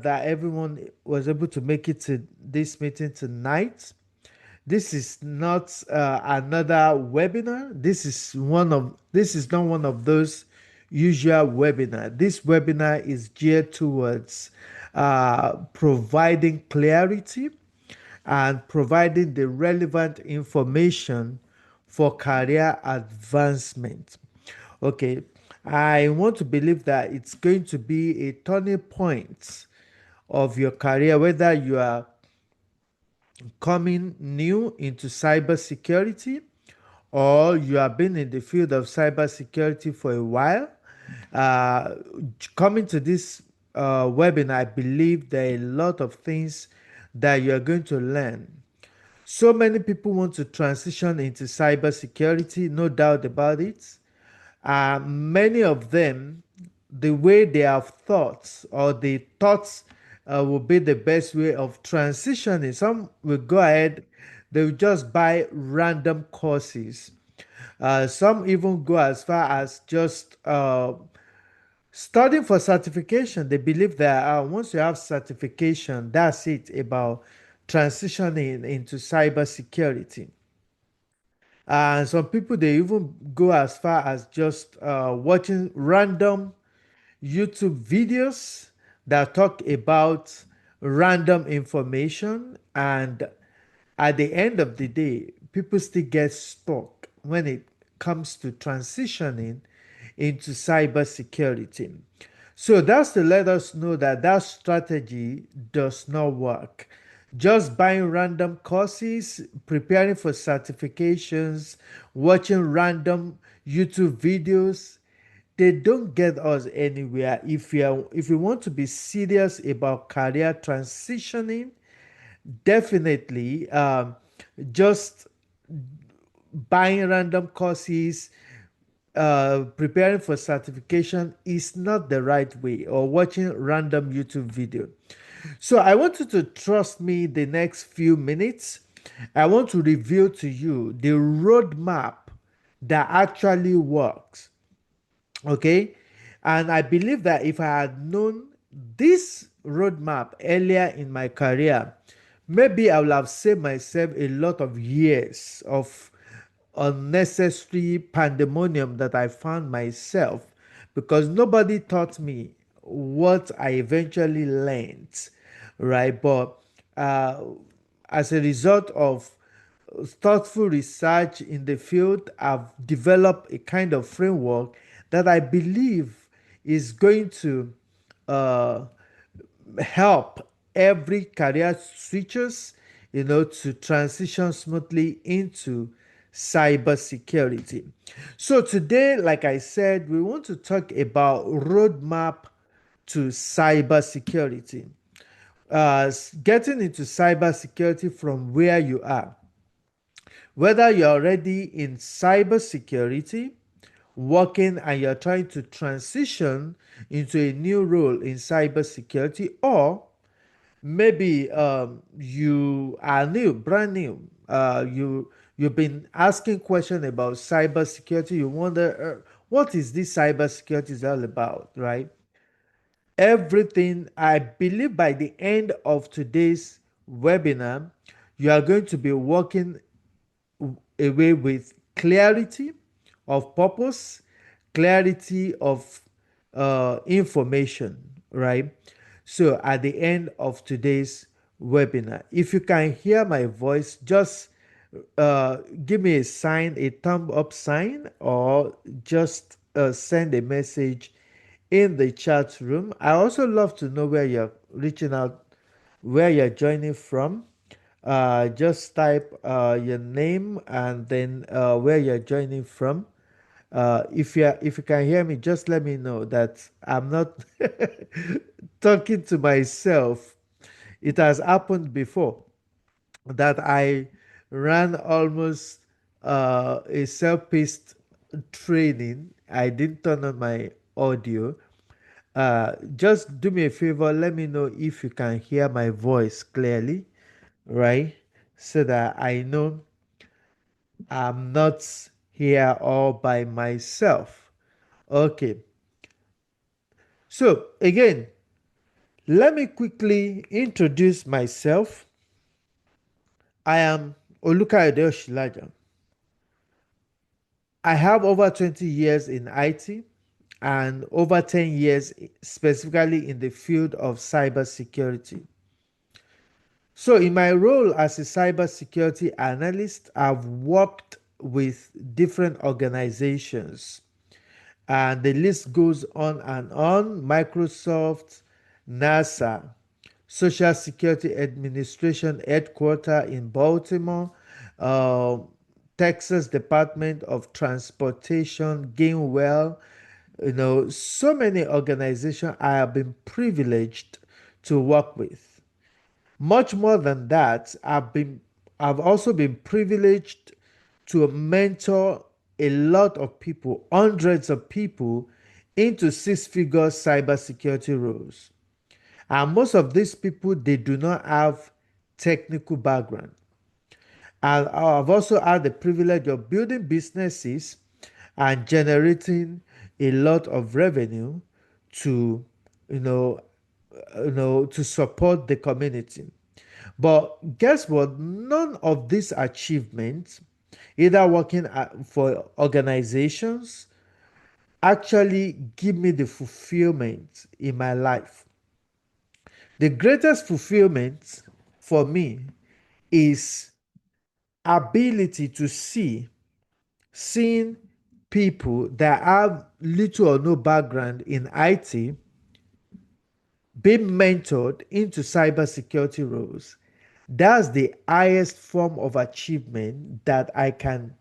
that everyone was able to make it to this meeting tonight. This is not another webinar. This is not one of those usual webinar. This webinar is geared towards providing clarity and providing the relevant information for career advancement. Okay, I want to believe that it's going to be a turning point of your career, whether you are coming new into cybersecurity or you have been in the field of cybersecurity for a while. Uh, Coming to this webinar, I believe there are a lot of things that you are going to learn. So many people want to transition into cybersecurity, no doubt about it. Many of them, the way they have thoughts or the thoughts will be the best way of transitioning. Some will go ahead, they will just buy random courses. Some even go as far as just studying for certification. They believe that once you have certification, that's it about transitioning into cybersecurity. And some people, they even go as far as just watching random YouTube videos that talk about random information. And at the end of the day, people still get stuck when it comes to transitioning into cybersecurity. So that's to let us know that that strategy does not work. Just buying random courses, preparing for certifications, watching random YouTube videos, they don't get us anywhere. If you want to be serious about career transitioning, definitely just buying random courses, preparing for certification is not the right way, or watching random YouTube video. So I want you to trust me the next few minutes. I want to reveal to you the roadmap that actually works. Okay. And I believe that if I had known this roadmap earlier in my career, maybe I would have saved myself a lot of years of unnecessary pandemonium that I found myself because nobody taught me what I eventually learned, right? But uh, as a result of thoughtful research in the field, I've developed a kind of framework that I believe is going to uh, help every career switchers, to transition smoothly into cybersecurity. So today, like I said, we want to talk about roadmap to cybersecurity. Getting into cybersecurity from where you are. Whether you're already in cybersecurity, working and you're trying to transition into a new role in cybersecurity, or maybe you are new, brand new. You've been asking questions about cybersecurity. You wonder what is this cybersecurity is all about, right? Everything. I believe by the end of today's webinar, you are going to be walking away with clarity of purpose, clarity of information, right? So at the end of today's webinar, if you can hear my voice, just give me a sign, a thumb up sign, or just send a message in the chat room. I also love to know where you're reaching out, where you're joining from. Just type your name and then where you're joining from. If you can hear me, just let me know that I'm not talking to myself. It has happened before that I ran almost a self-paced training. I didn't turn on my audio. Just do me a favor, let me know if you can hear my voice clearly, right? So that I know I'm not here all by myself. Okay. So again, Let me quickly introduce myself. I am Olukayode Oshilaja. I have over 20 years in IT and over 10 years specifically in the field of cybersecurity. So, in my role as a cybersecurity analyst, I've worked with different organizations, and the list goes on and on: Microsoft, NASA, Social Security Administration headquarters in Baltimore, uh, Texas Department of Transportation, Gainwell, so many organizations I have been privileged to work with. Much more than that, I've also been privileged to mentor a lot of people, hundreds of people, into six-figure cybersecurity roles. And most of these people, they do not have technical background. And I've also had the privilege of building businesses and generating a lot of revenue to, you know, to support the community. But guess what? None of these achievements, either working for organizations, actually give me the fulfillment in my life. The greatest fulfillment for me is ability to seeing people that have little or no background in IT being mentored into cybersecurity roles. That's the highest form of achievement that I can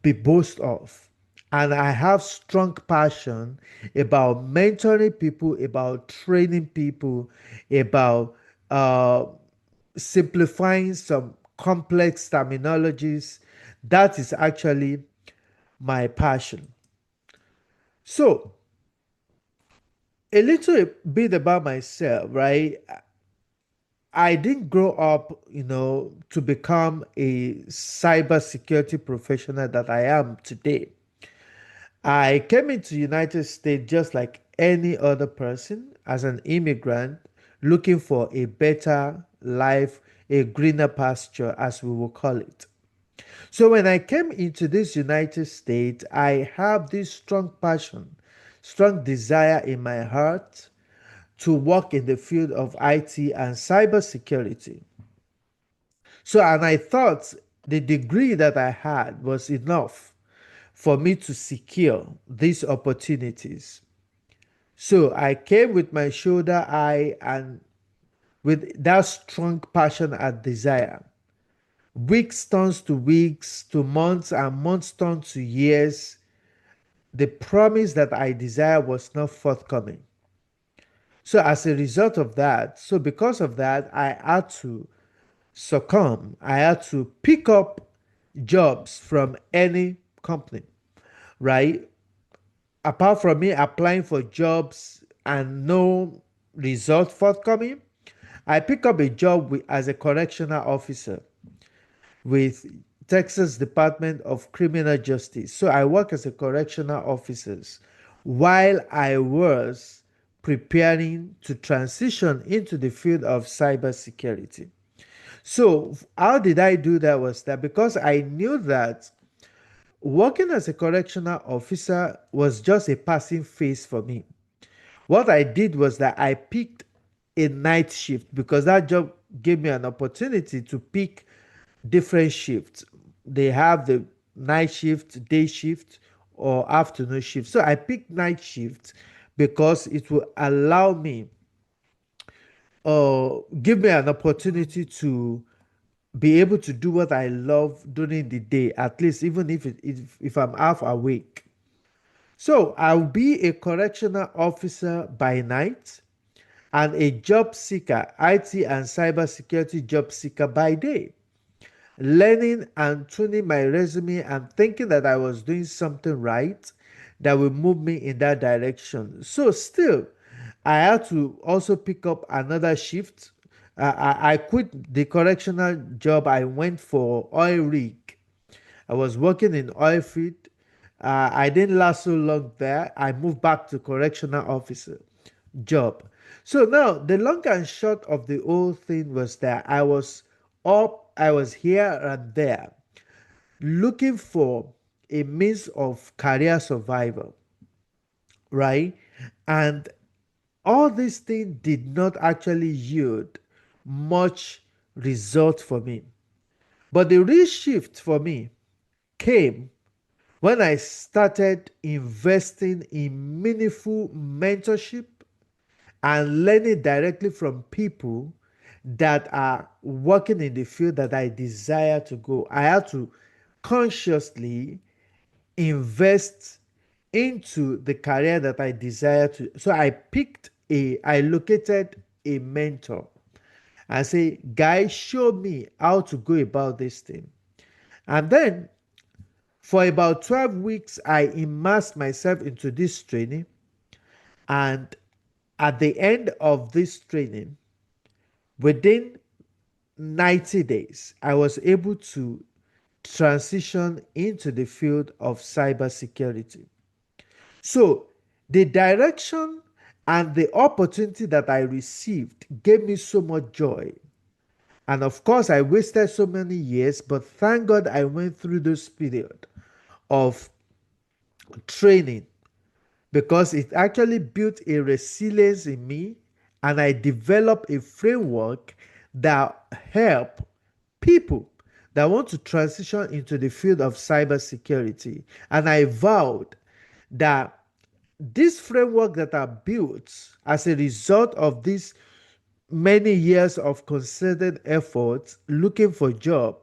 be boast of. And I have strong passion about mentoring people, about training people, about uh, simplifying some complex terminologies. That is actually my passion. So, a little bit about myself, right? I didn't grow up, to become a cybersecurity professional that I am today. I came into United States just like any other person as an immigrant looking for a better life, a greener pasture, as we will call it. So when I came into this United States, I have this strong passion, strong desire in my heart to work in the field of IT and cybersecurity. So, and I thought the degree that I had was enough for me to secure these opportunities. So I came with my shoulder high and with that strong passion and desire. Weeks turns to weeks, to months, and months turn to years. The promise that I desire was not forthcoming. So as a result of that, so because of that, I had to succumb. I had to pick up jobs from any company, right? Apart from me applying for jobs and no result forthcoming, I pick up a job as a correctional officer with Texas Department of Criminal Justice. So I work as a correctional officer while I was preparing to transition into the field of cybersecurity. So how did I do that? Was that because I knew that working as a correctional officer was just a passing phase for me. What I did was that I picked a night shift because that job gave me an opportunity to pick different shifts. They have the night shift, day shift, or afternoon shift. So I picked night shift because it will allow me, give me an opportunity to be able to do what I love during the day, at least even if I'm half awake. So I'll be a correctional officer by night and a job seeker, IT and cybersecurity job seeker by day, learning and tuning my resume and thinking that I was doing something right that will move me in that direction. So, still, I had to also pick up another shift. I quit the correctional job. I went for oil rig. I was working in oil field. I didn't last so long there. I moved back to correctional officer job. So now the long and short of the whole thing was that I was here and there looking for a means of career survival, right? And all these things did not actually yield much result for me. But the real shift for me came when I started investing in meaningful mentorship and learning directly from people that are working in the field that I desire to go. I had to consciously invest into the career that I desire to. So I located a mentor. I say, guys, show me how to go about this thing. And then for about 12 weeks, I immersed myself into this training. And at the end of this training, within 90 days, I was able to transition into the field of cybersecurity. So, the direction and the opportunity that I received gave me so much joy. And of course, I wasted so many years, but thank God I went through this period of training because it actually built a resilience in me and I developed a framework that help people that want to transition into the field of cybersecurity. And I vowed that this framework that I built as a result of these many years of concerted efforts looking for job,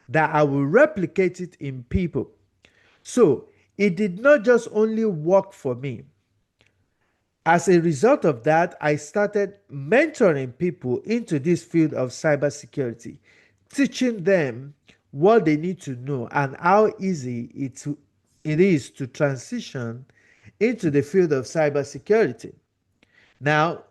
that I will replicate it in people. So it did not just only work for me. As a result of that, I started mentoring people into this field of cybersecurity, teaching them what they need to know and how easy it is to transition into the field of cybersecurity. Now,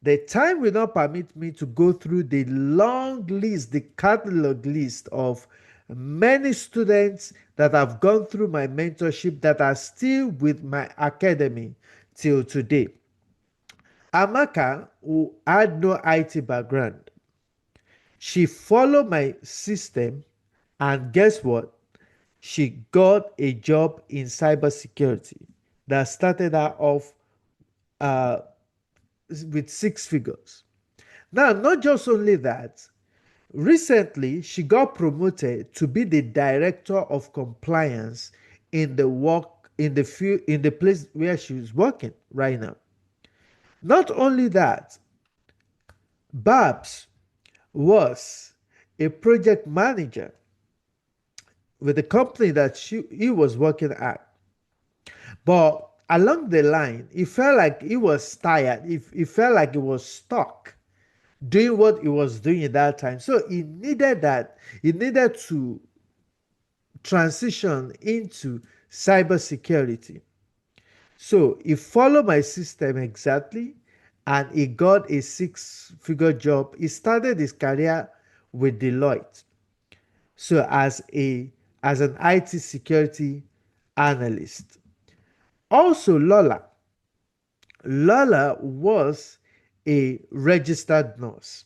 the time will not permit me to go through the long list, the catalog list of many students that have gone through my mentorship that are still with my academy till today. Amaka, who had no IT background, she followed my system, and guess what? She got a job in cybersecurity that started her off uh, with six figures. Now, not just only that, recently she got promoted to be the director of compliance in the work in the place where she is working right now. Not only that, Babs was a project manager with the company that he was working at. But along the line, he felt like he was tired. He felt like he was stuck doing what he was doing at that time. So he needed to transition into cybersecurity. So he followed my system exactly and he got a six-figure job. He started his career with Deloitte. So as an IT security analyst. Also Lola was a registered nurse.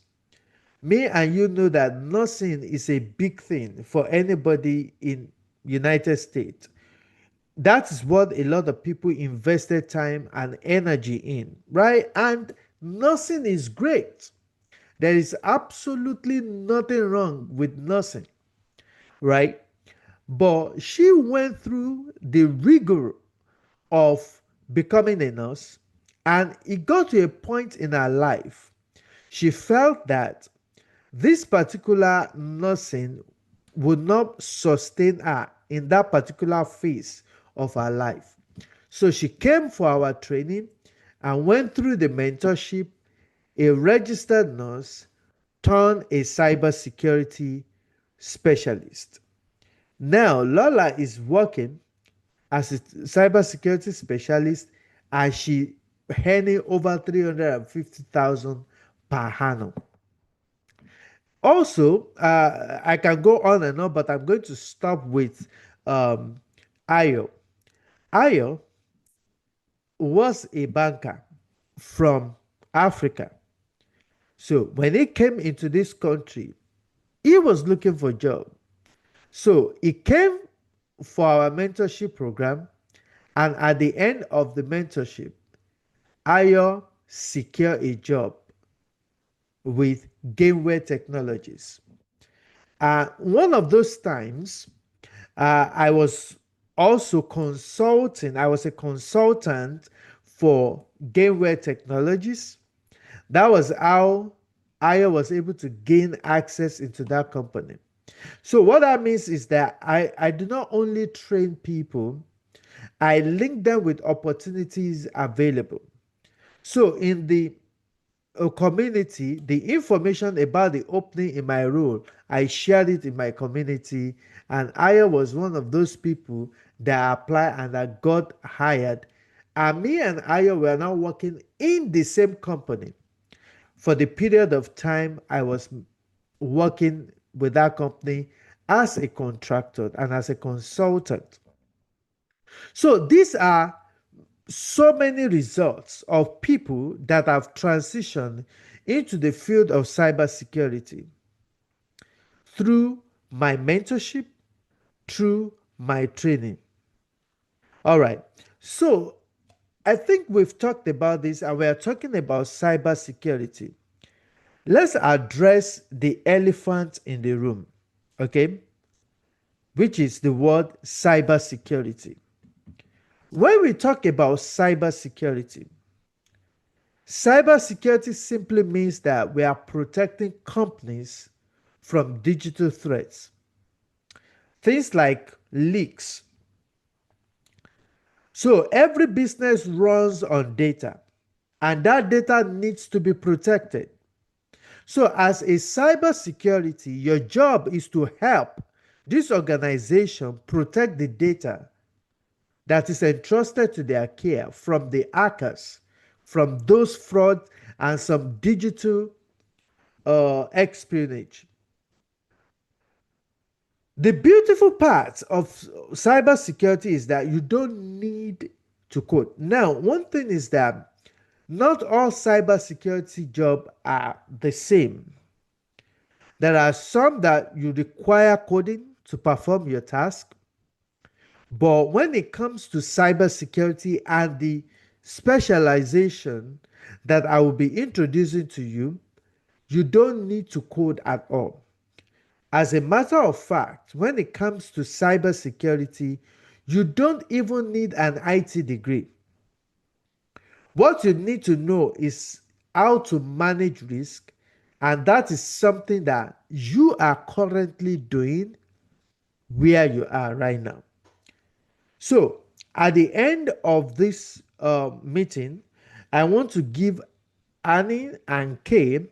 Me and you know that nursing is a big thing for anybody in United States. That is what a lot of people invested time and energy in, right? And nursing is great. There is absolutely nothing wrong with nursing, right? But she went through the rigor of becoming a nurse, and it got to a point in her life she felt that this particular nursing would not sustain her in that particular phase of her life. So she came for our training and went through the mentorship, a registered nurse turned a cybersecurity specialist. Now, Lola is working as a cybersecurity specialist and she earning over 350,000 per annum. Also, I can go on and on, but I'm going to stop with um, Ayo. Ayo was a banker from Africa. So when he came into this country, he was looking for a job. So he came for our mentorship program, and at the end of the mentorship, Ayo secured a job with Gameware Technologies. One of those times, I was also consulting. I was a consultant for Gameware Technologies. That was how Ayo was able to gain access into that company. So what that means is that I do not only train people, I link them with opportunities available. So in the community, the information about the opening in my role, I shared it in my community, and I was one of those people that applied and that got hired. And me and Ayo were now working in the same company for the period of time I was working with that company as a contractor and as a consultant. So these are so many results of people that have transitioned into the field of cybersecurity through my mentorship, through my training. All right. So I think we've talked about this and we are talking about cybersecurity. Let's address the elephant in the room, okay? Which is the word cybersecurity. When we talk about cybersecurity, cybersecurity simply means that we are protecting companies from digital threats. Things like leaks. So every business runs on data, and that data needs to be protected. So as a cybersecurity, your job is to help this organization protect the data that is entrusted to their care from the hackers, from those fraud and some digital espionage. The beautiful part of cybersecurity is that you don't need to code. Now, one thing is that not all cybersecurity jobs are the same. There are some that you require coding to perform your task. But when it comes to cybersecurity and the specialization that I will be introducing to you, you don't need to code at all. As a matter of fact, when it comes to cybersecurity, you don't even need an IT degree. What you need to know is how to manage risk, and that is something that you are currently doing where you are right now. So, at the end of this meeting, I want to give Annie and Kay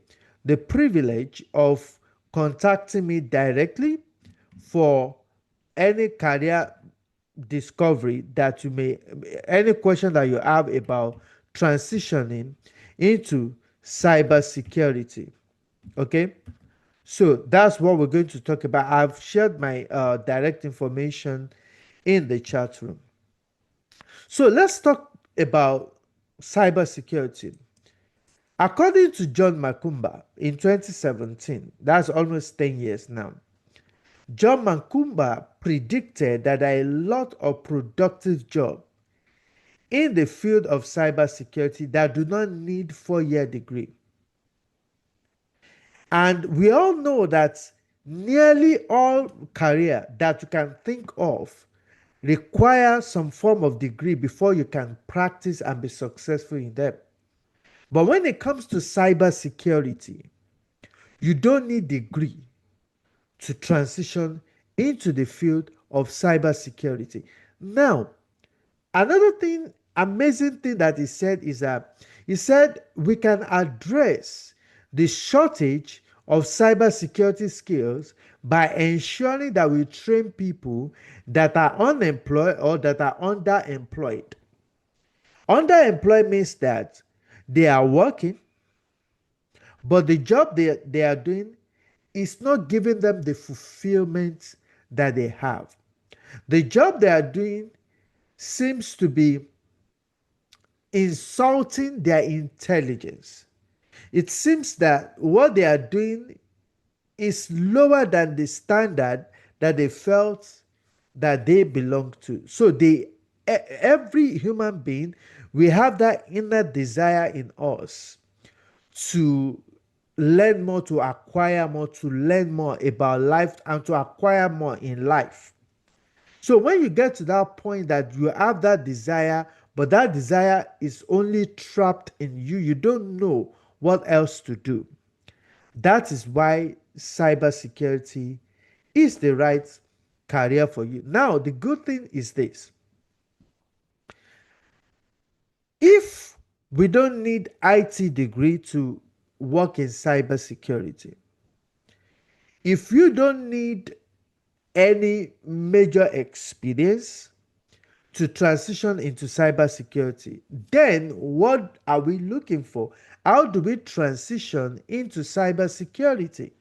the privilege of contacting me directly for any career discovery that you may, any question that you have about transitioning into cybersecurity. Okay, so that's what we're going to talk about. I've shared my direct information in the chat room. So let's talk about cybersecurity. According to John Makumba in 2017, that's almost 10 years now, John Makumba predicted that there are a lot of productive jobs in the field of cybersecurity that do not need 4-year degree. And we all know that nearly all career that you can think of require some form of degree before you can practice and be successful in them. But when it comes to cybersecurity, you don't need degree to transition into the field of cybersecurity. Now, another thing, amazing thing that he said is that he said we can address the shortage of cybersecurity skills by ensuring that we train people that are unemployed or that are underemployed. Underemployed means that they are working, but the job they are doing is not giving them the fulfillment that they have. The job they are doing seems to be insulting their intelligence. It seems that what they are doing is lower than the standard that they felt that they belong to. So every human being, we have that inner desire in us to learn more, to acquire more, to learn more about life, and to acquire more in life. So when you get to that point that you have that desire, but that desire is only trapped in you, you don't know what else to do. That is why cybersecurity is the right career for you. Now, the good thing is this: if we don't need IT degree to work in cybersecurity, if you don't need any major experience to transition into cybersecurity, then what are we looking for? How do we transition into cybersecurity?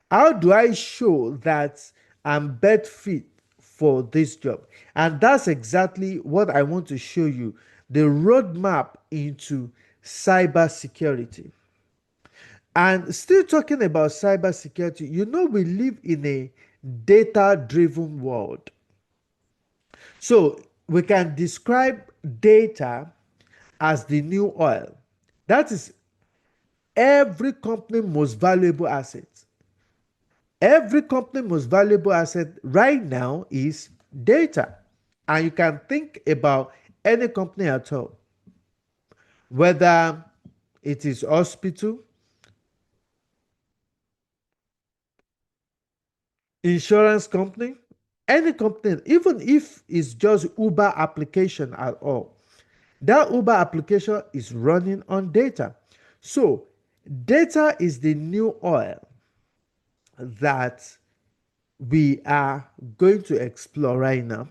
How do I show that I'm best fit for this job? And that's exactly what I want to show you, the roadmap into cybersecurity. And still talking about cybersecurity, we live in a data driven world. So we can describe data as the new oil. That is every company most valuable asset. Every company most valuable asset right now is data. And you can think about any company at all, whether it is hospital, insurance company, any company, even if it's just Uber application at all. That Uber application is running on data. So data is the new oil that we are going to explore right now.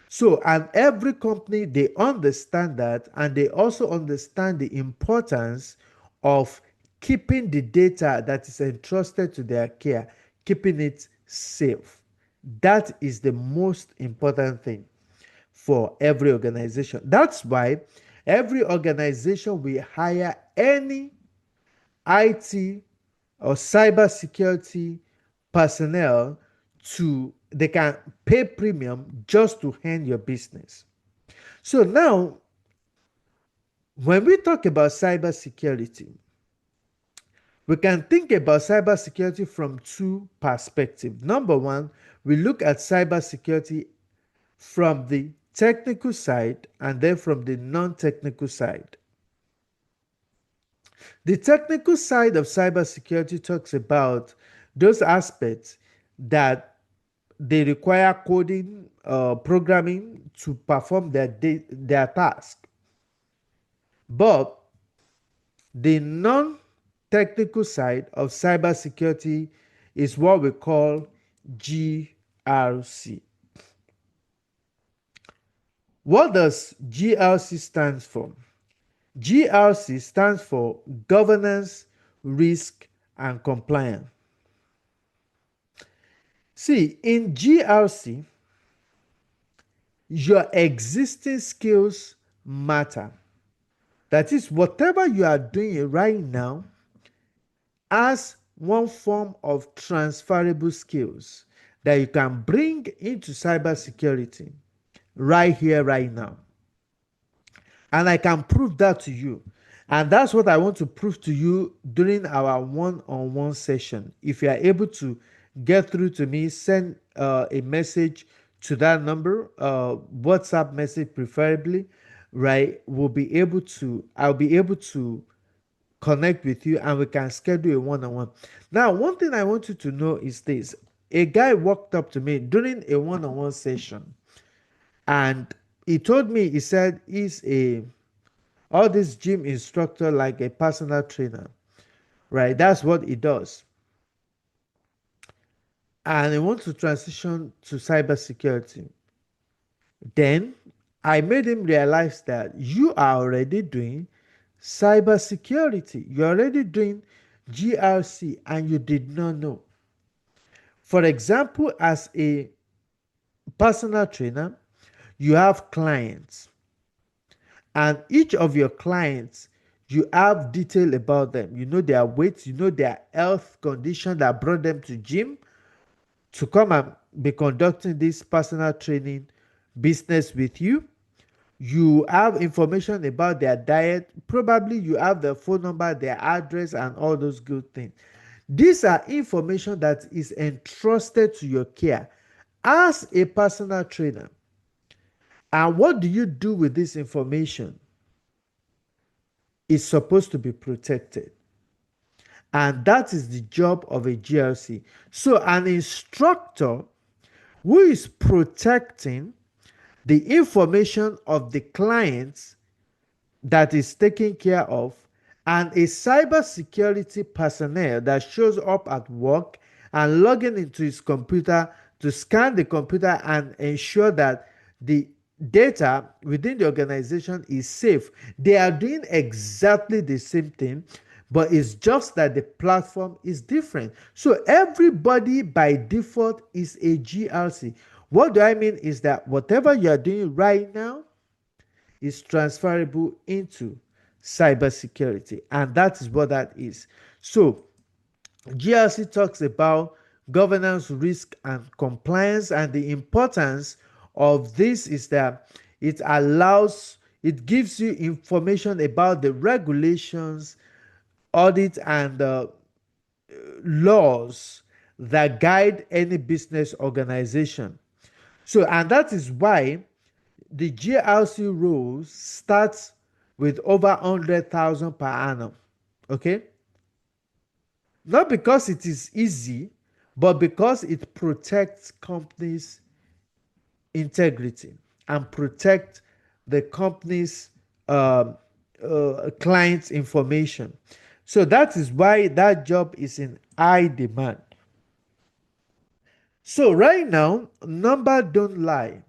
So, and every company, they understand that, and they also understand the importance of keeping the data that is entrusted to their care, keeping it safe. That is the most important thing for every organization. That's why every organization will hire any IT or cybersecurity personnel to they can pay premium just to hand your business. So now, when we talk about cybersecurity, we can think about cybersecurity from two perspectives. Number one, we look at cybersecurity from the technical side and then from the non-technical side. The technical side of cybersecurity talks about those aspects that they require coding, programming to perform their task. But the non-technical side of cybersecurity is what we call GRC. What does GRC stand for? GRC stands for governance, risk, and compliance. See, in GRC, your existing skills matter. That is, whatever you are doing right now has one form of transferable skills that you can bring into cybersecurity right here, right now. And I can prove that to you. And that's what I want to prove to you during our one-on-one session. If you are able to get through to me, send a message to that number, WhatsApp message preferably, right? I'll be able to connect with you and we can schedule a one-on-one. Now, one thing I want you to know is this. A guy walked up to me during a one-on-one session and he told me, he said he's a all this gym instructor, like a personal trainer, right? That's what he does. And he wants to transition to cybersecurity. Then I made him realize that you are already doing cybersecurity. You're already doing GRC and you did not know. For example, as a personal trainer, you have clients, and each of your clients, You have detail about them. You know their weight, you know their health condition that brought them to gym to come and be conducting this personal training business with you. You have information about their diet. Probably you have their phone number, their address, and all those good things. These are information that is entrusted to your care as a personal trainer. And what do you do with this information? It's supposed to be protected. And that is the job of a GLC. So, an instructor who is protecting the information of the clients that is taken care of, and a cybersecurity personnel that shows up at work and logging into his computer to scan the computer and ensure that the data within the organization is safe. They are doing exactly the same thing, but it's just that the platform is different. So everybody by default is a GRC. What do I mean is that whatever you are doing right now is transferable into cybersecurity, and that is what that is. So GRC talks about governance, risk, and compliance, and the importance of this is that it gives you information about the regulations, audit, and laws that guide any business organization. So, and that is why the GLC rules starts with over 100,000 per annum. Okay? Not because it is easy, but because it protects companies' integrity and protect the company's clients' information. So that is why that job is in high demand. So right now, numbers don't lie.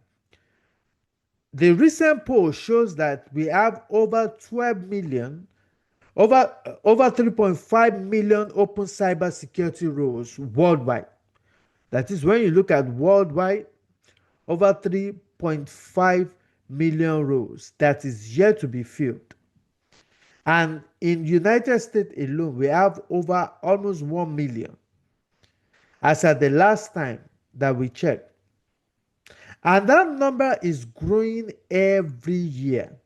The recent poll shows that we have over 12 million, over 3.5 million open cybersecurity roles worldwide. That is, when you look at worldwide, over 3.5 million roles that is yet to be filled. And in United States alone, we have over almost 1 million as at the last time that we checked. And that number is growing every year.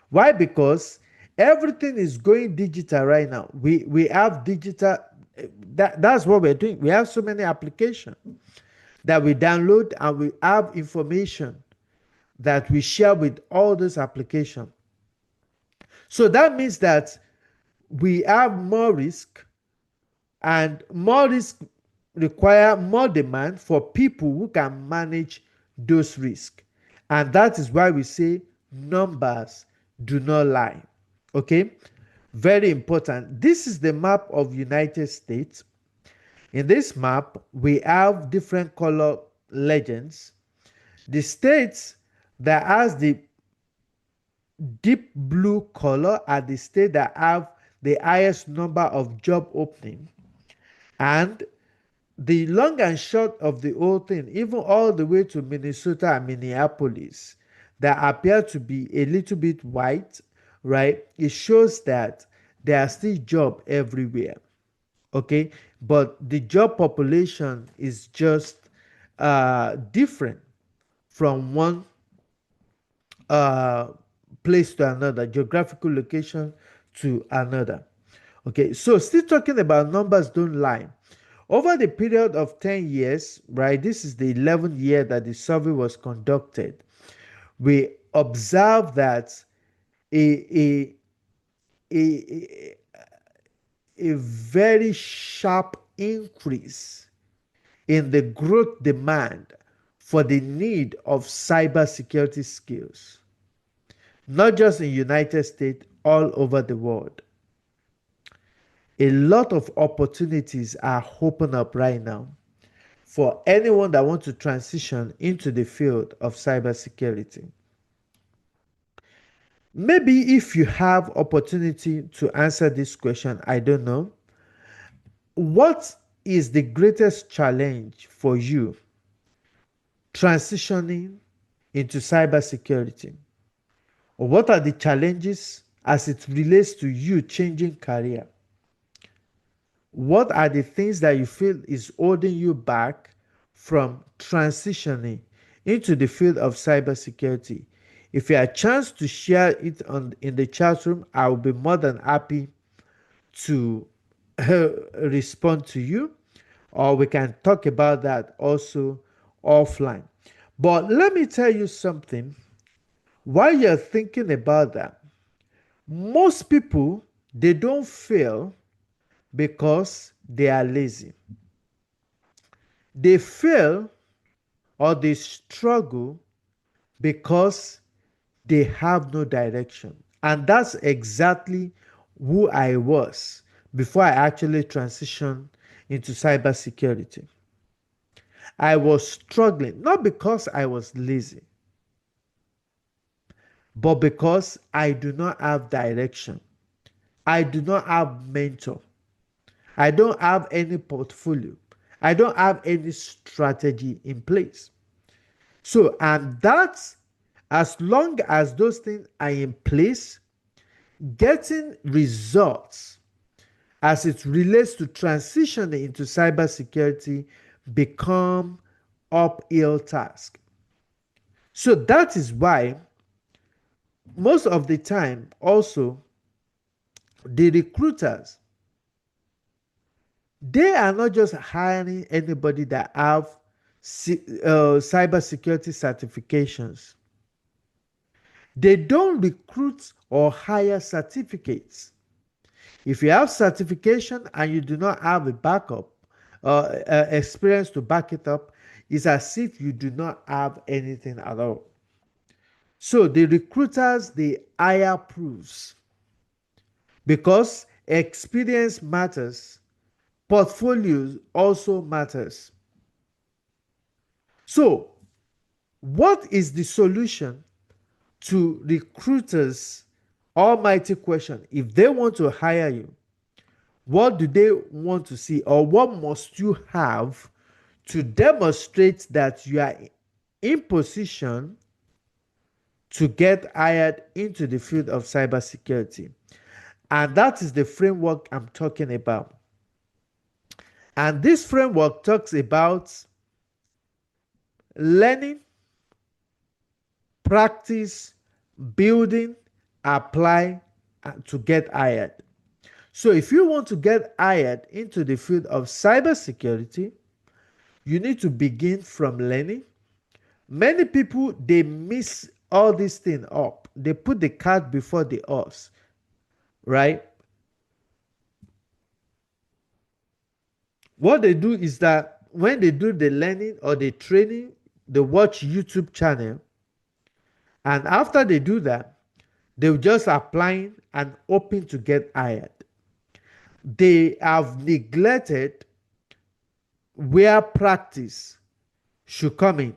Why? Because everything is going digital right now. We have digital. That's what we're doing. We have so many applications that we download, and we have information that we share with all those applications. So that means that we have more risk, and more risk require more demand for people who can manage those risks. And that is why we say numbers do not lie. Okay? Very important. This is the map of United States. In this map, we have different color legends. The states that has the deep blue color are the states that have the highest number of job opening. And the long and short of the whole thing, even all the way to Minnesota and Minneapolis, that appear to be a little bit white, right? It shows that there are still jobs everywhere. Okay, but the job population is just different from one uh, place to another, geographical location to another. Okay, so still talking about numbers don't lie. Over the period of 10 years, right, this is the 11th year that the survey was conducted, we observed that a, a, a, a very sharp increase in the growth demand for the need of cybersecurity skills, not just in United States, all over the world. A lot of opportunities are open up right now for anyone that wants to transition into the field of cybersecurity. Maybe if you have opportunity to answer this question, I don't know. What is the greatest challenge for you transitioning into cybersecurity? Or what are the challenges as it relates to you changing career? What are the things that you feel is holding you back from transitioning into the field of cybersecurity? If you have a chance to share it in the chat room, I will be more than happy to respond to you, or we can talk about that also offline. But let me tell you something. While you're thinking about that, most people, they don't fail because they are lazy. They fail or they struggle because they have no direction. And that's exactly who I was before I actually transitioned into cybersecurity. I was struggling, not because I was lazy, but because I do not have direction. I do not have mentor. I don't have any portfolio. I don't have any strategy in place. So, and that's, as long as those things are in place, getting results as it relates to transitioning into cybersecurity become uphill task. So that is why most of the time also the recruiters, they are not just hiring anybody that have cybersecurity certifications. They don't recruit or hire certificates. If you have certification and you do not have a backup experience to back it up, it's as if you do not have anything at all. So the recruiters, they hire proofs because experience matters, portfolios also matters. So what is the solution to recruiters' almighty question? If they want to hire you, what do they want to see, or what must you have to demonstrate that you are in position to get hired into the field of cybersecurity? And that is the framework I'm talking about. And this framework talks about learning, practice, building, apply, to get hired. So if you want to get hired into the field of cybersecurity, you need to begin from learning. Many people, they miss all these things up. They put the cart before the horse, right? What they do is that when they do the learning or the training, they watch YouTube channel, and after they do that, they'll just applying and hoping to get hired. They have neglected where practice should come in.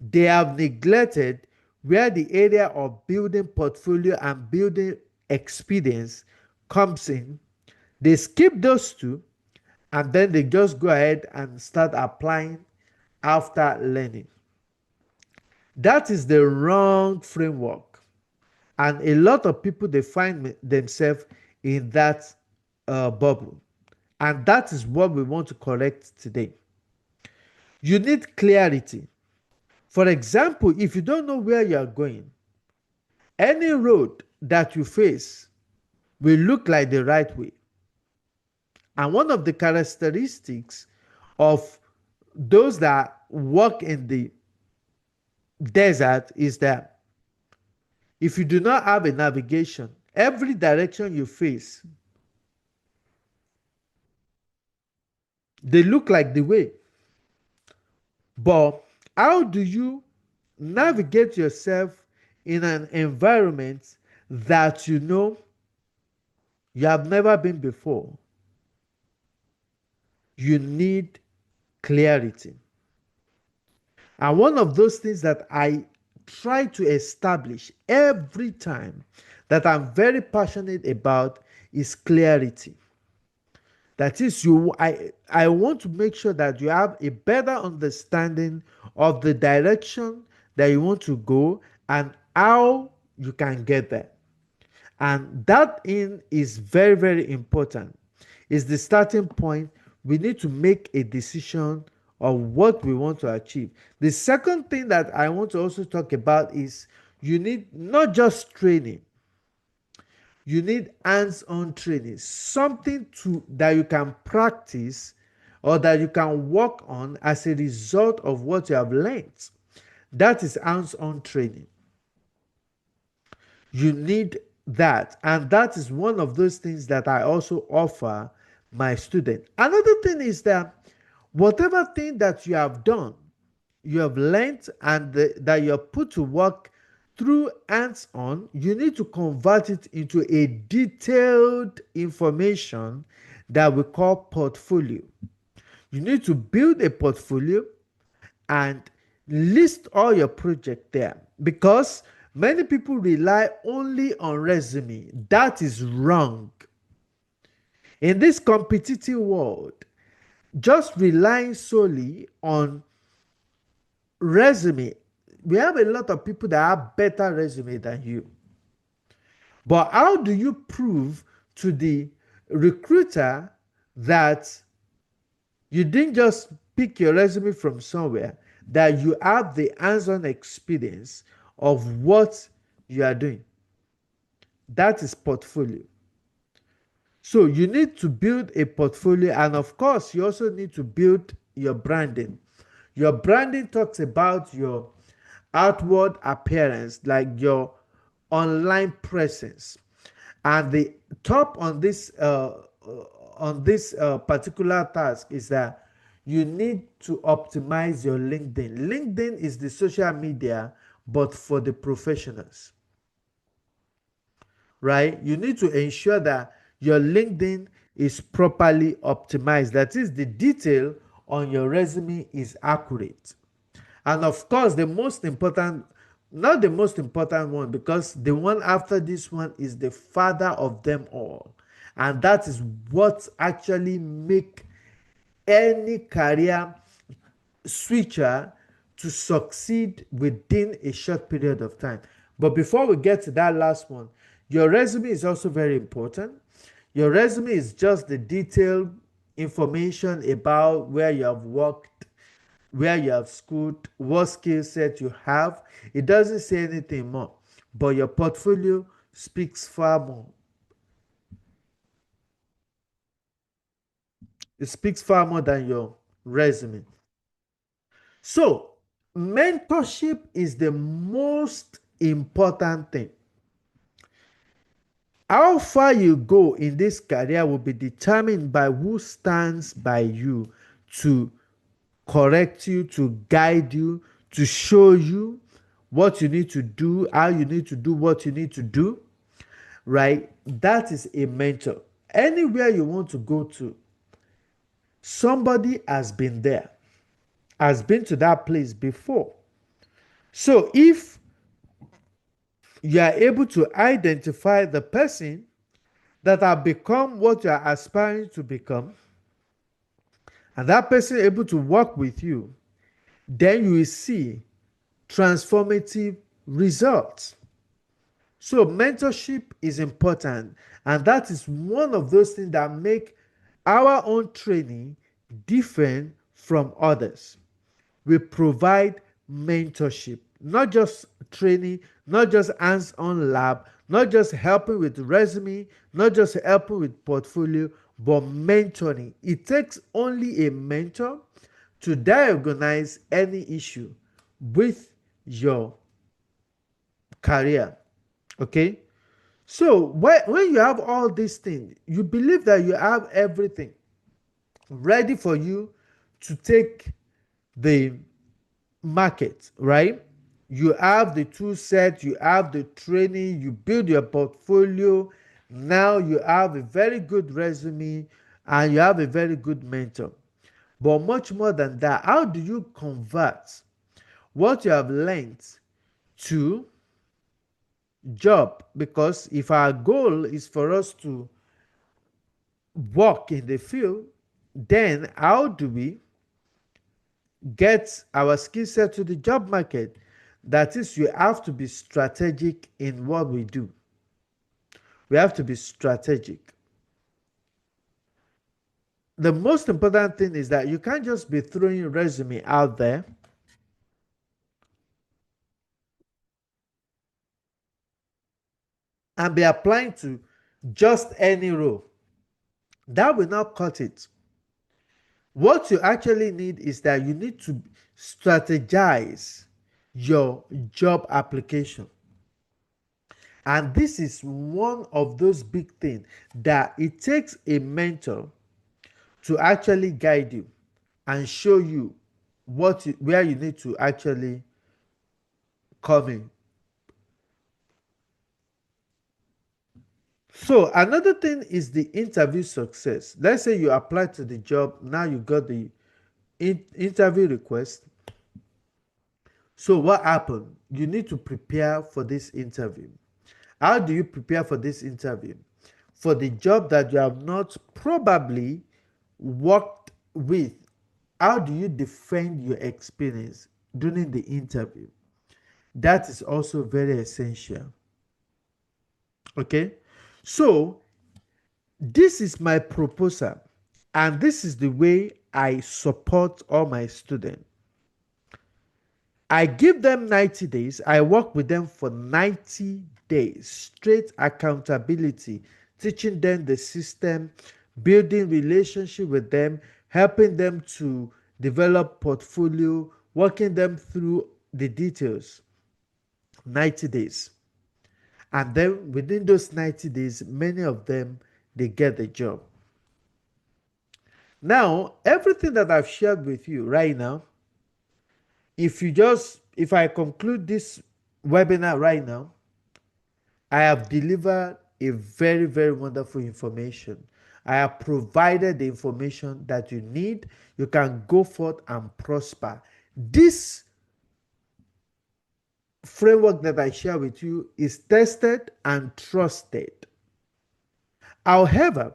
They have neglected where the area of building portfolio and building experience comes in. They skip those two, and then they just go ahead and start applying after learning. That is the wrong framework. And a lot of people, they find themselves in that bubble. And that is what we want to correct today. You need clarity. For example, if you don't know where you are going, any road that you face will look like the right way. And one of the characteristics of those that walk in the desert is that if you do not have a navigation, every direction you face, they look like the way. But how do you navigate yourself in an environment that you know you have never been before? You need clarity. And one of those things that I try to establish every time that I'm very passionate about is clarity. That is, I want to make sure that you have a better understanding of the direction that you want to go and how you can get there. And that in is very, very important. It's the starting point. We need to make a decision of what we want to achieve. The second thing that I want to also talk about is you need not just training, you need hands-on training, something to that you can practice or that you can work on as a result of what you have learned. That is hands-on training. You need that, and that is one of those things that I also offer my student. Another thing is that whatever thing that you have done, you have learned, and that you have put to work through hands-on, you need to convert it into a detailed information that we call portfolio. You need to build a portfolio and list all your project there, because many people rely only on resume. That is wrong. In this competitive world, just relying solely on resume, we have a lot of people that have better resume than you. But how do you prove to the recruiter that you didn't just pick your resume from somewhere, that you have the hands-on experience of what you are doing? That is portfolio. So you need to build a portfolio, and of course, you also need to build your branding. Your branding talks about your outward appearance, like your online presence. And the top on this particular task is that you need to optimize your LinkedIn. LinkedIn is the social media, but for the professionals, right? You need to ensure that your LinkedIn is properly optimized. That is, the detail on your resume is accurate. And of course, the most important, not the most important one, because the one after this one is the father of them all. And that is what actually make any career switcher to succeed within a short period of time. But before we get to that last one, your resume is also very important. Your resume is just the detailed information about where you have worked, where you have schooled, what skill set you have. It doesn't say anything more, but your portfolio speaks far more. It speaks far more than your resume. So, mentorship is the most important thing. How far you go in this career will be determined by who stands by you to correct you, to guide you, to show you what you need to do, how you need to do what you need to do, right? That is a mentor. Anywhere you want to go to, somebody has been there, has been to that place before. So if you are able to identify the person that have become what you are aspiring to become, and that person able to work with you, then you will see transformative results. So mentorship is important, and that is one of those things that make our own training different from others. We provide mentorship, not just training, not just hands-on lab, not just helping with resume, not just helping with portfolio, but mentoring. It takes only a mentor to diagnose any issue with your career. Okay? So when you have all these things, you believe that you have everything ready for you to take the market, right? You have the tool set, you have the training, you build your portfolio. Now you have a very good resume and you have a very good mentor. But much more than that, how do you convert what you have learned to job? Because if our goal is for us to work in the field, then how do we get our skill set to the job market? That is, you have to be strategic in what we do. We have to be strategic. The most important thing is that you can't just be throwing your resume out there and be applying to just any role. That will not cut it. What you actually need is that you need to strategize your job application. And this is one of those big things that it takes a mentor to actually guide you and show you where you need to actually come in. So another thing is the interview success. Let's say you apply to the job, now you got the interview request. So what happened? You need to prepare for this interview. How do you prepare for this interview? For the job that you have not probably worked with, how do you defend your experience during the interview? That is also very essential. Okay? So, this is my proposal, and this is the way I support all my students. I give them 90 days. I work with them for 90 days, straight accountability, teaching them the system, building relationship with them, helping them to develop portfolio, walking them through the details. 90 days. And then within those 90 days, many of them, they get the job. Now, everything that I've shared with you right now, if I conclude this webinar right now, I have delivered a very, very wonderful information. I have provided the information that you need. You can go forth and prosper. This framework that I share with you is tested and trusted. However,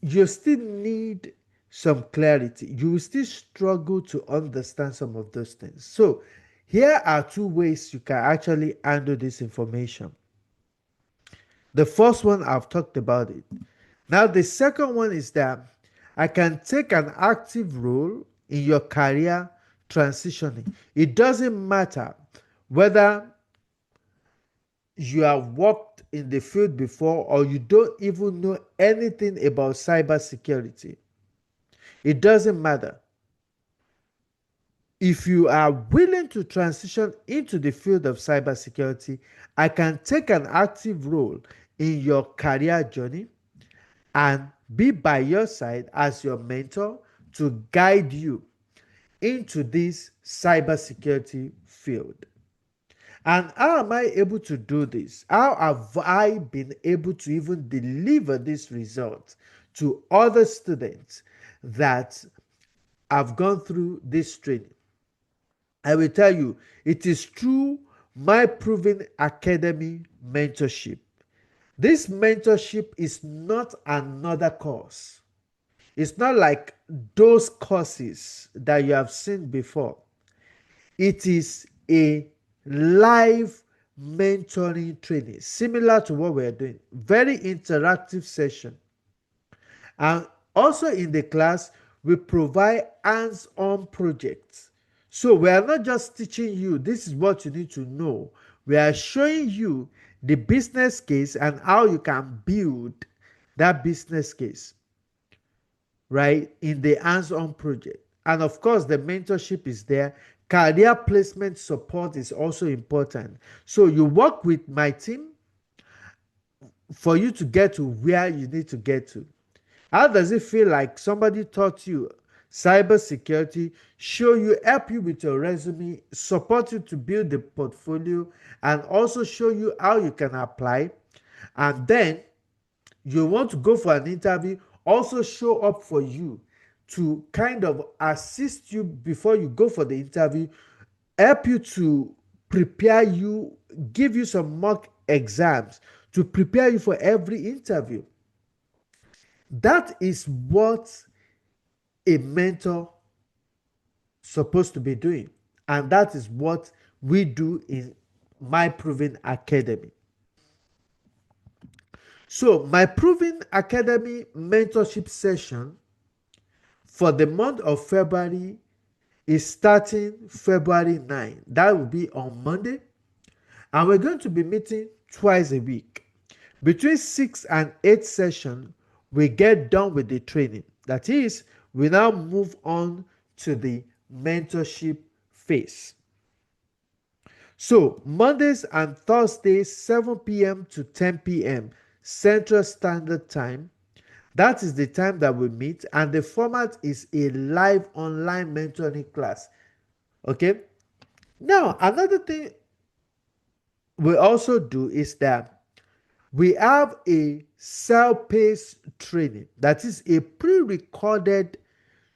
you still need some clarity. You will still struggle to understand some of those things. So, here are two ways you can actually handle this information. The first one, I've talked about it. Now, the second one is that I can take an active role in your career transitioning. It doesn't matter whether you have worked in the field before or you don't even know anything about cybersecurity. It doesn't matter. If you are willing to transition into the field of cybersecurity, I can take an active role in your career journey and be by your side as your mentor to guide you into this cybersecurity field. And how am I able to do this? How have I been able to even deliver this result to other students that have gone through this training? I will tell you, it is through my proven academy mentorship. This mentorship is not another course. It's not like those courses that you have seen before. It is a live mentoring training, similar to what we're doing. Very interactive session. And also in the class, we provide hands-on projects. So we are not just teaching you, this is what you need to know. We are showing you the business case and how you can build that business case, right, in the hands-on project. And of course, the mentorship is there. Career placement support is also important. So you work with my team for you to get to where you need to get to. How does it feel like somebody taught you cybersecurity, show you, help you with your resume, support you to build the portfolio, and also show you how you can apply? And then you want to go for an interview, also show up for you to kind of assist you before you go for the interview, help you to prepare you, give you some mock exams to prepare you for every interview. That is what a mentor supposed to be doing. And that is what we do in my proven academy. So my Proven Academy mentorship session for the month of February is starting February 9. That will be on Monday. And we're going to be meeting twice a week. Between 6 and 8 sessions, we get done with the training. That is, we now move on to the mentorship phase. So, Mondays and Thursdays, 7 p.m. to 10 p.m. Central Standard Time. That is the time that we meet, and the format is a live online mentoring class. Okay? Now, another thing we also do is that we have a self-paced training. That is a pre-recorded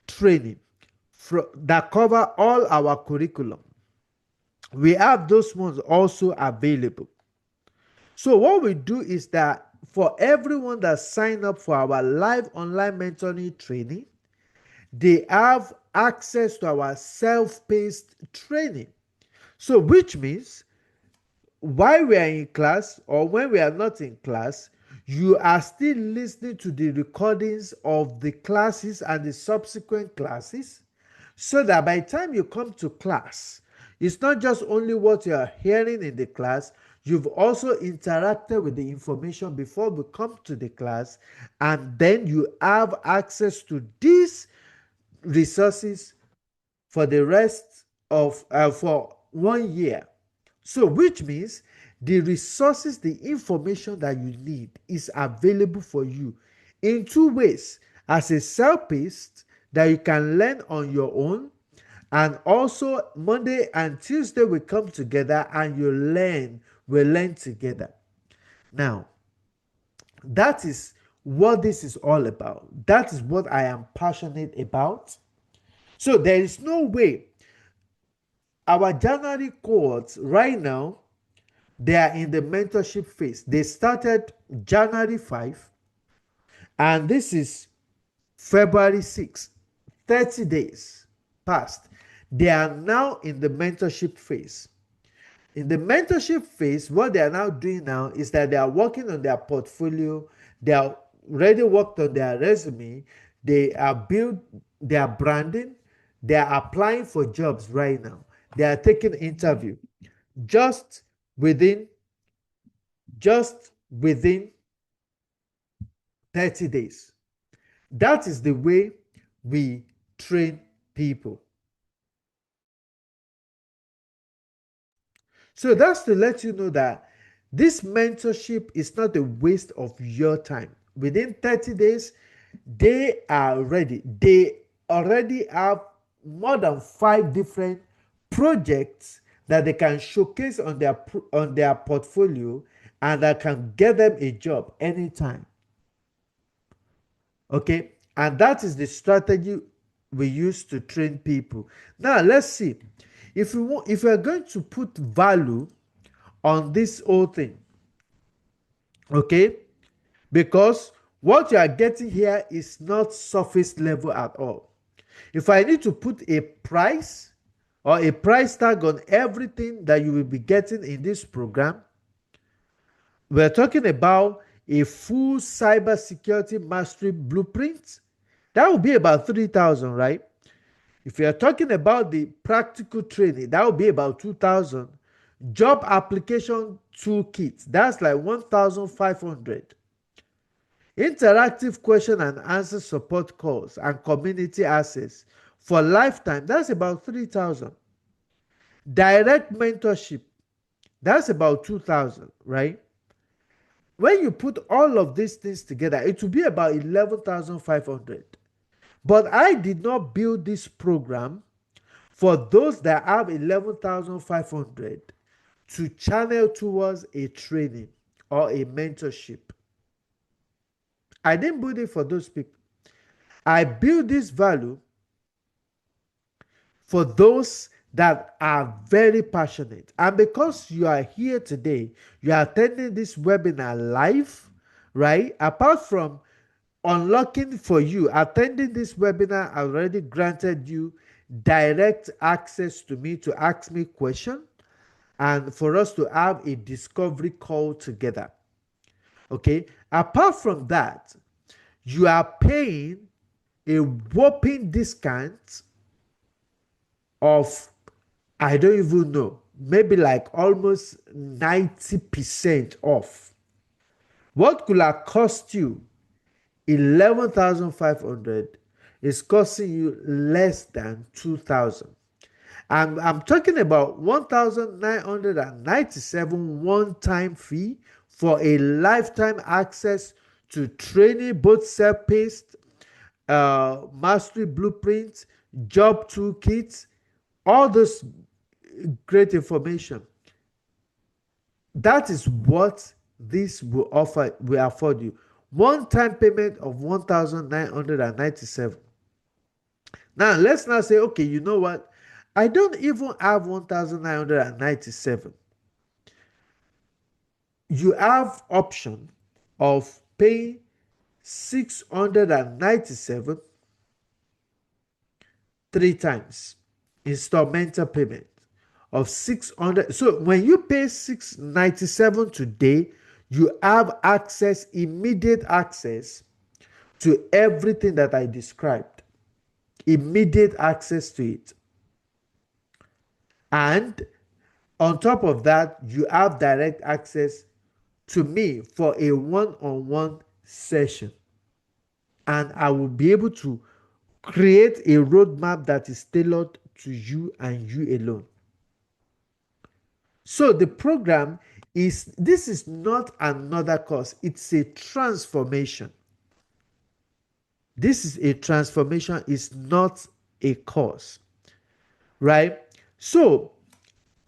training that cover all our curriculum. We have those ones also available. So what we do is that for everyone that sign up for our live online mentoring training, they have access to our self-paced training. So which means while we are in class or when we are not in class, you are still listening to the recordings of the classes and the subsequent classes, so that by the time you come to class, it's not just only what you are hearing in the class, you've also interacted with the information before we come to the class, and then you have access to these resources for the rest of for 1 year. So which means the resources, the information that you need is available for you in two ways: as a self-paced that you can learn on your own, and also Monday and Tuesday we come together and we learn together. Now, that is what this is all about. That is what I am passionate about. So there is no way our January cohorts right now, they are in the mentorship phase. They started January 5, and this is February 6. 30 days passed. They are now in the mentorship phase. In the mentorship phase, what they are now doing now is that they are working on their portfolio. They are already worked on their resume. They are build their branding. They are applying for jobs right now. They are taking interview just within just within 30 days. That is the way we train people. So that's to let you know that this mentorship is not a waste of your time. Within 30 days, they are ready. They already have more than 5 different projects that they can showcase on their portfolio, and that can get them a job anytime. Okay, and that is the strategy we use to train people. Now let's see, if we are going to put value on this whole thing. Okay, because what you are getting here is not surface level at all. If I need to put a price or a price tag on everything that you will be getting in this program, we're talking about a full cybersecurity mastery blueprint. That would be about 3,000, right? If you are talking about the practical training, that would be about 2,000. Job application toolkit, that's like 1,500. Interactive question and answer support calls and community access for lifetime, that's about 3,000. Direct mentorship, that's about 2,000, right? When you put all of these things together, it will be about 11,500. But I did not build this program for those that have 11,500 to channel towards a training or a mentorship. I didn't build it for those people. I build this value for those that are very passionate. And because you are here today, you are attending this webinar live, right? Apart from unlocking for you, attending this webinar already granted you direct access to me to ask me questions and for us to have a discovery call together. Okay, Apart from that, you are paying a whopping discount of, I don't even know, maybe like almost 90% off. What could have cost you 11,500 is costing you less than 2,000. I'm talking about 1,997 one-time fee for a lifetime access to training, both self-paced, mastery blueprints, job toolkits, all this great information. That is what this will offer, will afford you. One-time payment of 1,997. Now let's now say, okay, you know what? I don't even have 1,997. You have option of paying 697 three times, installmental payment of 600. So when you pay 697 today, you have access, immediate access to everything that I described. Immediate access to it. And on top of that, you have direct access to me for a one-on-one session. And I will be able to create a roadmap that is tailored to you and you alone. So the program is, this is not another course, it's a transformation. This is a transformation, it's not a course, right? So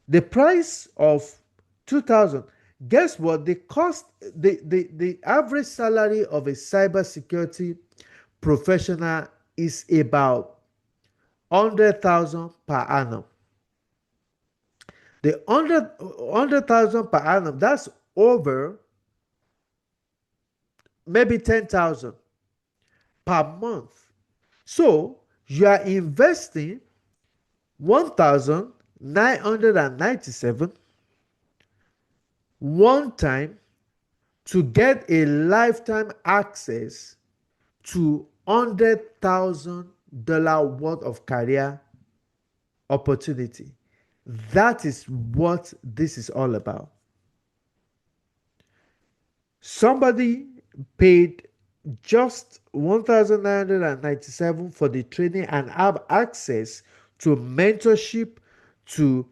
the price of 2,000, guess what? The cost, the average salary of a cybersecurity professional is about 100,000 per annum. The 100,000 per annum, that's over maybe 10,000 per month. So you are investing 1,997 one time to get a lifetime access to $100,000 worth of career opportunity. That is what this is all about. Somebody paid just 1,997 for the training and have access to mentorship, to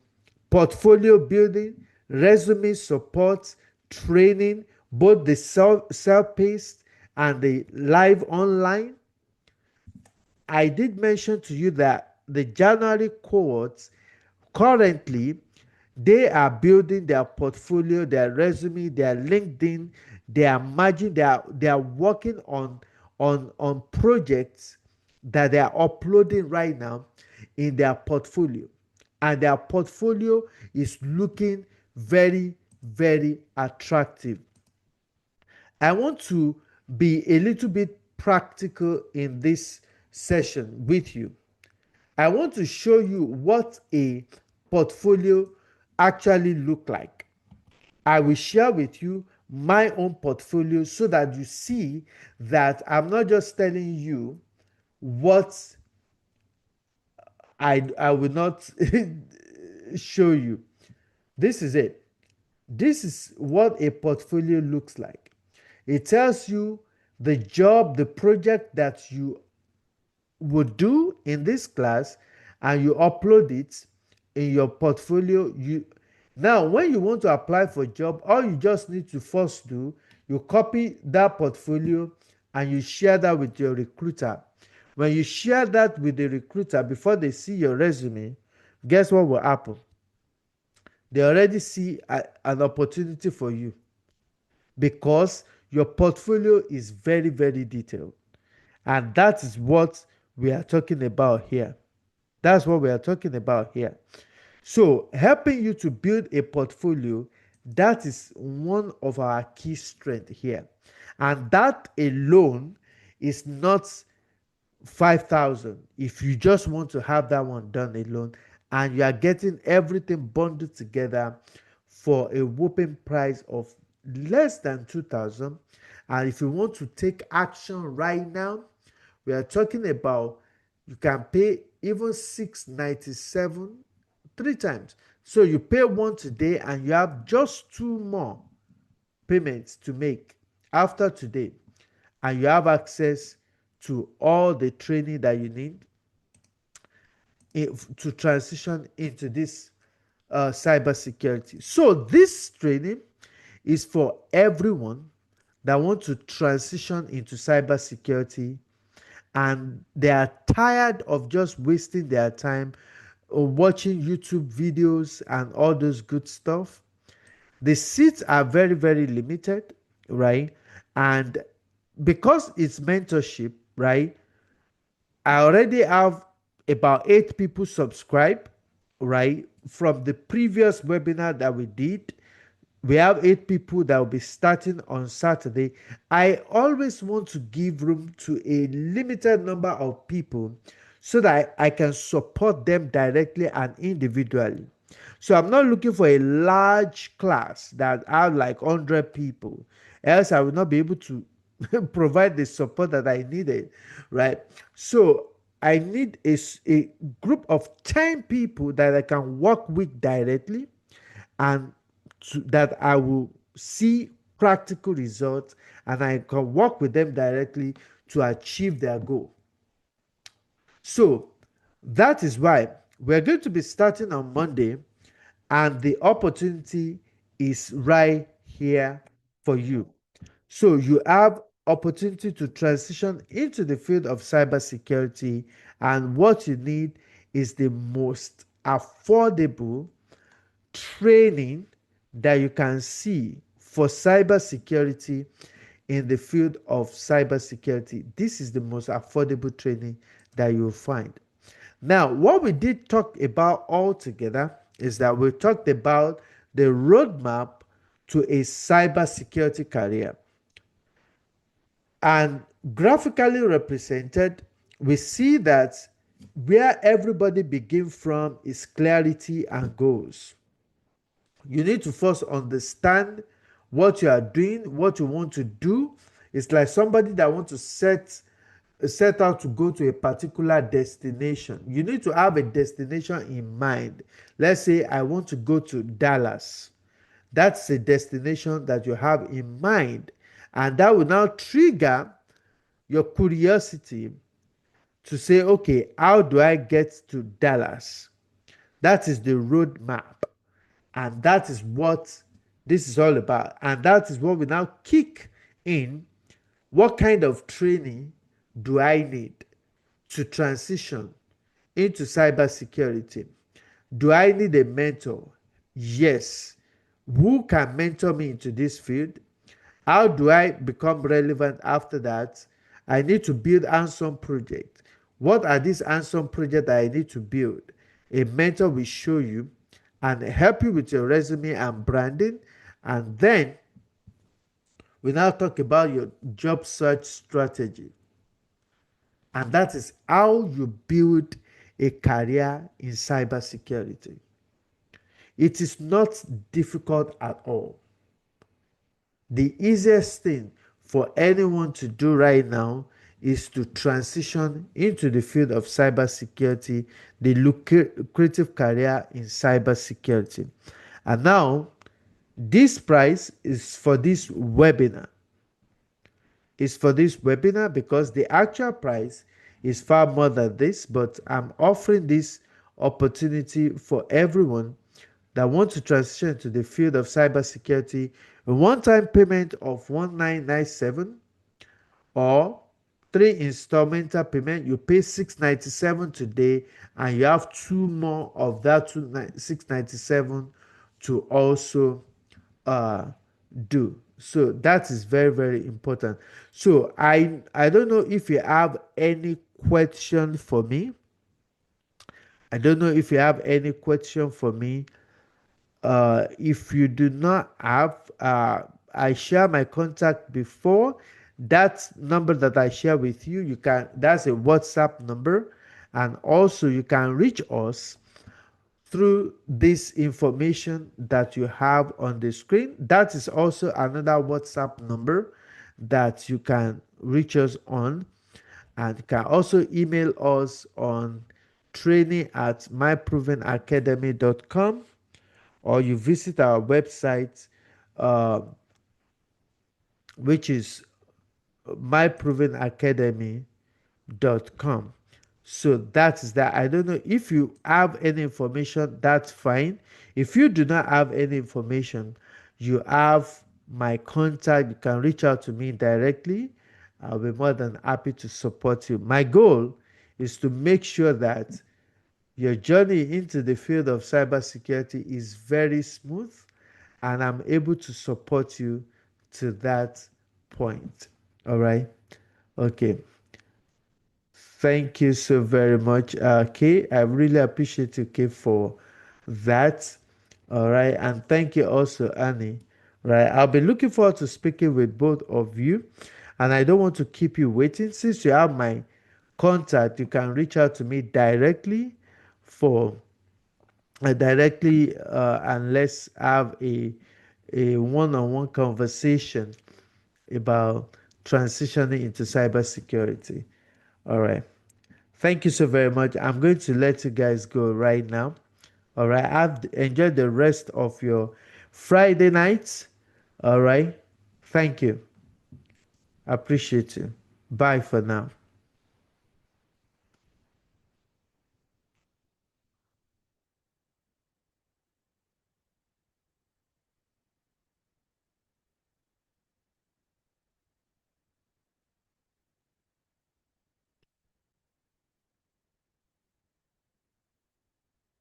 portfolio building, resume support, training, both the self-paced and the live online. I did mention to you that the January cohorts, currently they are building their portfolio, their resume, their LinkedIn, they are merging, they are working on projects that they are uploading right now in their portfolio, and their portfolio is looking very, very attractive. I want to be a little bit practical in this session with you. I want to show you what a portfolio actually look like. I will share with you my own portfolio so that you see that I'm not just telling you what I will not show you. This is it. This is what a portfolio looks like. It tells you the job, the project that you would do in this class, and you upload it in your portfolio. Now when you want to apply for a job, all you just need to first do, you copy that portfolio and you share that with your recruiter. When you share that with the recruiter, before they see your resume, guess what will happen? They already see an opportunity for you, because your portfolio is very, very detailed. And that is what we are talking about here. That's what we are talking about here. So helping you to build a portfolio, that is one of our key strengths here. And that alone is not 5,000 if you just want to have that one done alone, and you are getting everything bundled together for a whopping price of less than 2,000. And if you want to take action right now, we are talking about you can pay even 697 three times. So you pay one today and you have just two more payments to make after today, and you have access to all the training that you need to transition into this cybersecurity. So this training is for everyone that want to transition into cybersecurity, and they are tired of just wasting their time watching YouTube videos and all those good stuff. The seats are very, very limited, right? And because it's mentorship, right? I already have about 8 people subscribe, right? From the previous webinar that we did, we have 8 people that will be starting on Saturday. I always want to give room to a limited number of people so that I can support them directly and individually. So I'm not looking for a large class that have like 100 people, else I will not be able to provide the support that I needed, right? So I need a group of 10 people that I can work with directly, and that I will see practical results, and I can work with them directly to achieve their goal. So that is why we're going to be starting on Monday, and the opportunity is right here for you. So you have opportunity to transition into the field of cybersecurity, and what you need is the most affordable training that you can see for cybersecurity in the field of cybersecurity. This is the most affordable training that you'll find. Now, what we did talk about altogether is that we talked about the roadmap to a cybersecurity career. And graphically represented, we see that where everybody begins from is clarity and goals. You need to first understand what you are doing, what you want to do. It's like somebody that wants to set out to go to a particular destination. You need to have a destination in mind. Let's say I want to go to Dallas. That's a destination that you have in mind, and that will now trigger your curiosity to say, okay, how do I get to Dallas? That is the roadmap. And that is what this is all about. And that is what we now kick in. What kind of training do I need to transition into cybersecurity? Do I need a mentor? Yes. Who can mentor me into this field? How do I become relevant after that? I need to build hands-on project. What are these hands-on projects that I need to build? A mentor will show you and help you with your resume and branding. And then we now talk about your job search strategy. And that is how you build a career in cybersecurity. It is not difficult at all. The easiest thing for anyone to do right now is to transition into the field of cybersecurity, the lucrative career in cybersecurity. And now, this price is for this webinar. It's for this webinar because the actual price is far more than this, but I'm offering this opportunity for everyone that wants to transition to the field of cybersecurity. A one-time payment of 1997 or 3 installmental payment. You pay 697 today, and you have 2 more of that 697 to also do. So that is very, very important. So I don't know if you have any question for me. I don't know if you have any question for me. If you do not have, I share my contact before. That number that I share with you, you can, that's a WhatsApp number, and also you can reach us through this information that you have on the screen. That is also another WhatsApp number that you can reach us on, and you can also email us on training@myprovenacademy.com, or you visit our website, uh, which is myprovenacademy.com. So that is that. I don't know if you have any information, that's fine. If you do not have any information, you have my contact. You can reach out to me directly. I'll be more than happy to support you. My goal is to make sure that your journey into the field of cybersecurity is very smooth, and I'm able to support you to that point. All right. Okay. Thank you so very much, Kay. I really appreciate you, Kay, for that. All right. And thank you also, Annie. Right. I'll be looking forward to speaking with both of you. And I don't want to keep you waiting. Since you have my contact, you can reach out to me directly for and let's have a one-on-one conversation about transitioning into cybersecurity. All right. Thank you so very much. I'm going to let you guys go right now. All right. Have enjoyed the rest of your Friday night. All right. Thank you. Appreciate you. Bye for now.